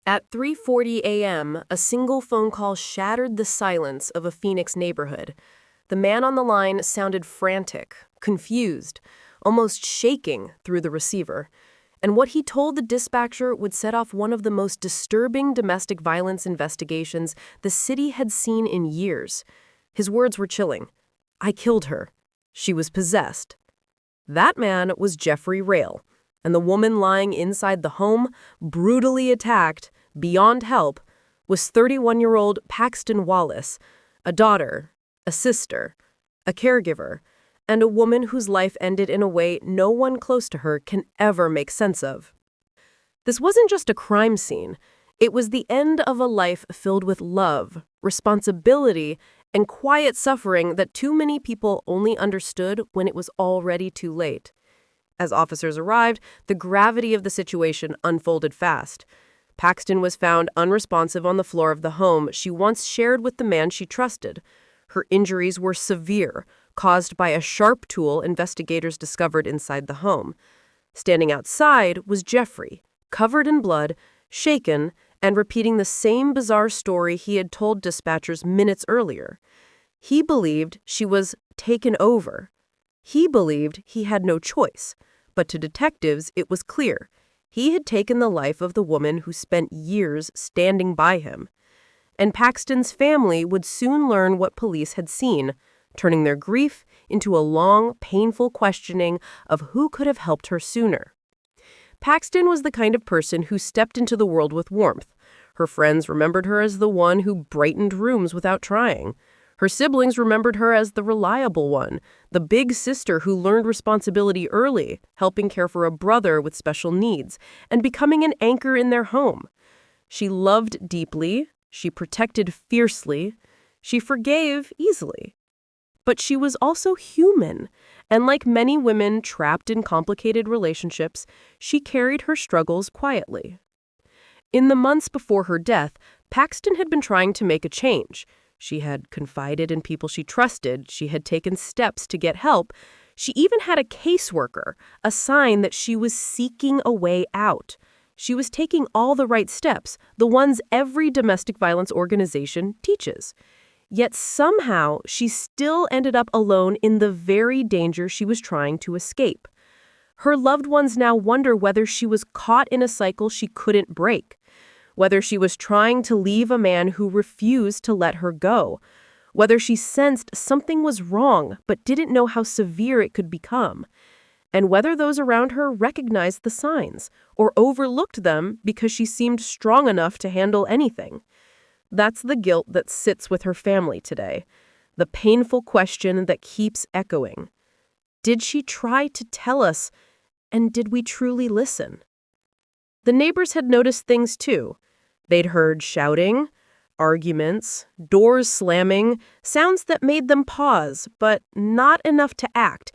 At 3:40 a.m., a single phone call shattered the silence of a Phoenix neighborhood. The man on the line sounded frantic, confused, almost shaking through the receiver. And what he told the dispatcher would set off one of the most disturbing domestic violence investigations the city had seen in years. His words were chilling. "I killed her. She was possessed." That man was Jeffrey Rael, and the woman lying inside the home, brutally attacked, beyond help, was 31-year-old Paxton Wallace, a daughter, a sister, a caregiver, and a woman whose life ended in a way no one close to her can ever make sense of. This wasn't just a crime scene. It was the end of a life filled with love, responsibility, and quiet suffering that too many people only understood when it was already too late. As officers arrived, the gravity of the situation unfolded fast. Paxton was found unresponsive on the floor of the home she once shared with the man she trusted. Her injuries were severe, caused by a sharp tool investigators discovered inside the home. Standing outside was Jeffrey, covered in blood, shaken, and repeating the same bizarre story he had told dispatchers minutes earlier. He believed she was taken over. He believed he had no choice. But to detectives, it was clear. He had taken the life of the woman who spent years standing by him. And Paxton's family would soon learn what police had seen, turning their grief into a long, painful questioning of who could have helped her sooner. Paxton was the kind of person who stepped into the world with warmth. Her friends remembered her as the one who brightened rooms without trying. Her siblings remembered her as the reliable one, the big sister who learned responsibility early, helping care for a brother with special needs, and becoming an anchor in their home. She loved deeply, she protected fiercely, she forgave easily. But she was also human, and like many women trapped in complicated relationships, she carried her struggles quietly. In the months before her death, Paxton had been trying to make a change. She had confided in people she trusted, she had taken steps to get help, she even had a caseworker, a sign that she was seeking a way out. She was taking all the right steps, the ones every domestic violence organization teaches. Yet somehow, she still ended up alone in the very danger she was trying to escape. Her loved ones now wonder whether she was caught in a cycle she couldn't break, whether she was trying to leave a man who refused to let her go, whether she sensed something was wrong but didn't know how severe it could become, and whether those around her recognized the signs or overlooked them because she seemed strong enough to handle anything. That's the guilt that sits with her family today, the painful question that keeps echoing. Did she try to tell us, and did we truly listen? The neighbors had noticed things too. They'd heard shouting, arguments, doors slamming, sounds that made them pause, but not enough to act.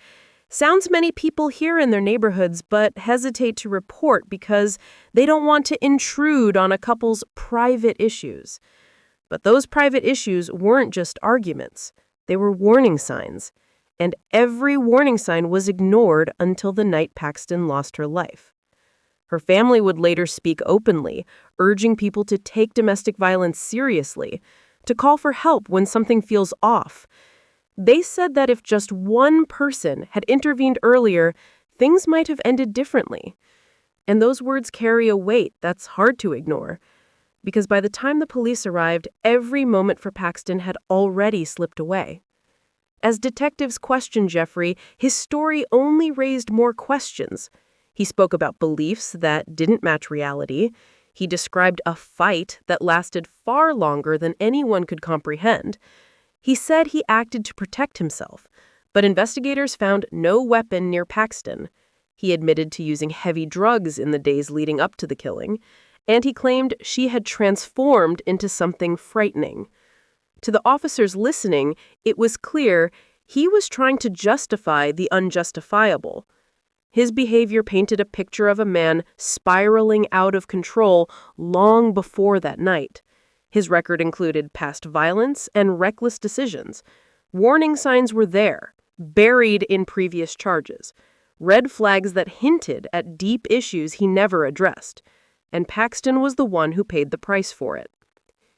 Sounds many people hear in their neighborhoods but hesitate to report because they don't want to intrude on a couple's private issues. But those private issues weren't just arguments. They were warning signs. And every warning sign was ignored until the night Paxton lost her life. Her family would later speak openly, urging people to take domestic violence seriously, to call for help when something feels off. They said that if just one person had intervened earlier, things might have ended differently. And those words carry a weight that's hard to ignore, because by the time the police arrived, every moment for Paxton had already slipped away. As detectives questioned Jeffrey, his story only raised more questions. He spoke about beliefs that didn't match reality. He described a fight that lasted far longer than anyone could comprehend. He said he acted to protect himself, but investigators found no weapon near Paxton. He admitted to using heavy drugs in the days leading up to the killing, and he claimed she had transformed into something frightening. To the officers listening, it was clear he was trying to justify the unjustifiable. His behavior painted a picture of a man spiraling out of control long before that night. His record included past violence and reckless decisions. Warning signs were there, buried in previous charges. Red flags that hinted at deep issues he never addressed. and Paxton was the one who paid the price for it.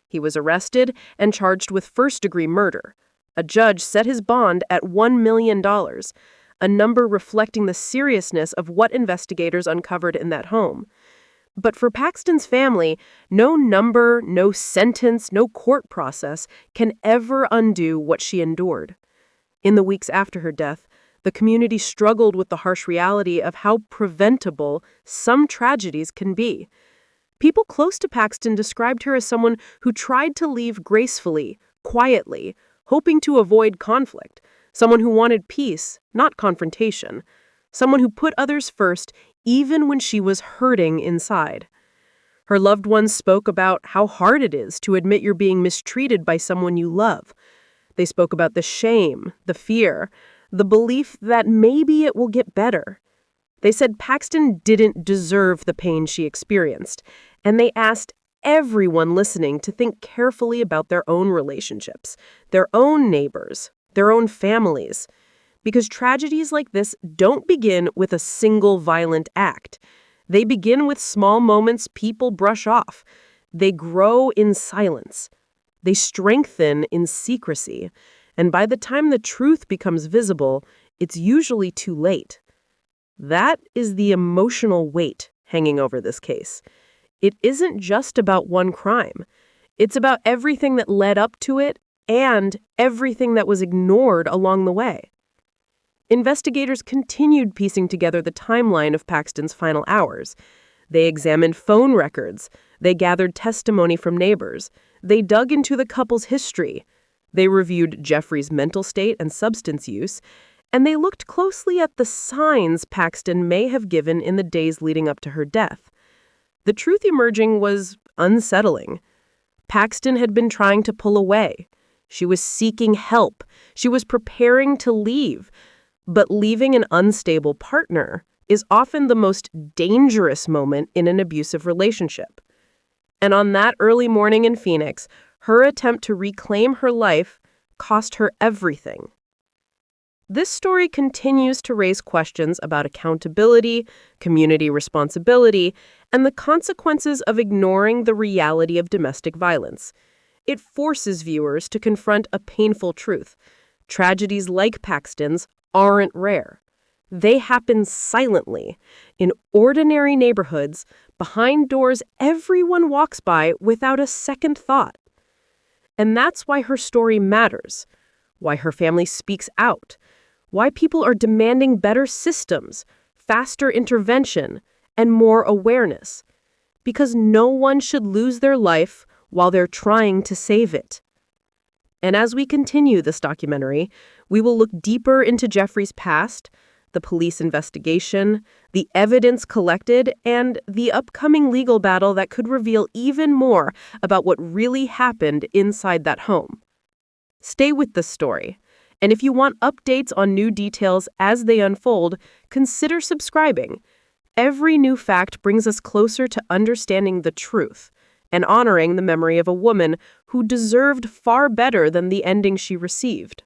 He was arrested and charged with first-degree murder. A judge set his bond at $1 million, a number reflecting the seriousness of what investigators uncovered in that home. But for Paxton's family, no number, no sentence, no court process can ever undo what she endured. In the weeks after her death, the community struggled with the harsh reality of how preventable some tragedies can be. People close to Paxton described her as someone who tried to leave gracefully, quietly, hoping to avoid conflict, someone who wanted peace, not confrontation, someone who put others first even when she was hurting inside. Her loved ones spoke about how hard it is to admit you're being mistreated by someone you love. They spoke about the shame, the fear, the belief that maybe it will get better. They said Paxton didn't deserve the pain she experienced, and they asked everyone listening to think carefully about their own relationships, their own neighbors, their own families. Because tragedies like this don't begin with a single violent act. They begin with small moments people brush off. They grow in silence. They strengthen in secrecy. And by the time the truth becomes visible, it's usually too late. That is the emotional weight hanging over this case. It isn't just about one crime. It's about everything that led up to it and everything that was ignored along the way. Investigators continued piecing together the timeline of Paxton's final hours. They examined phone records. They gathered testimony from neighbors. They dug into the couple's history. They reviewed Jeffrey's mental state and substance use, and they looked closely at the signs Paxton may have given in the days leading up to her death. The truth emerging was unsettling. Paxton had been trying to pull away. She was seeking help. She was preparing to leave. But leaving an unstable partner is often the most dangerous moment in an abusive relationship. And on that early morning in Phoenix, her attempt to reclaim her life cost her everything. This story continues to raise questions about accountability, community responsibility, and the consequences of ignoring the reality of domestic violence. It forces viewers to confront a painful truth. Tragedies like Paxton's aren't rare. They happen silently, in ordinary neighborhoods, behind doors everyone walks by without a second thought. And that's why her story matters, why her family speaks out, why people are demanding better systems, faster intervention, and more awareness. Because no one should lose their life while they're trying to save it. And as we continue this documentary, we will look deeper into Jeffrey's past, the police investigation, the evidence collected, and the upcoming legal battle that could reveal even more about what really happened inside that home. Stay with the story, and if you want updates on new details as they unfold, consider subscribing. Every new fact brings us closer to understanding the truth and honoring the memory of a woman who deserved far better than the ending she received.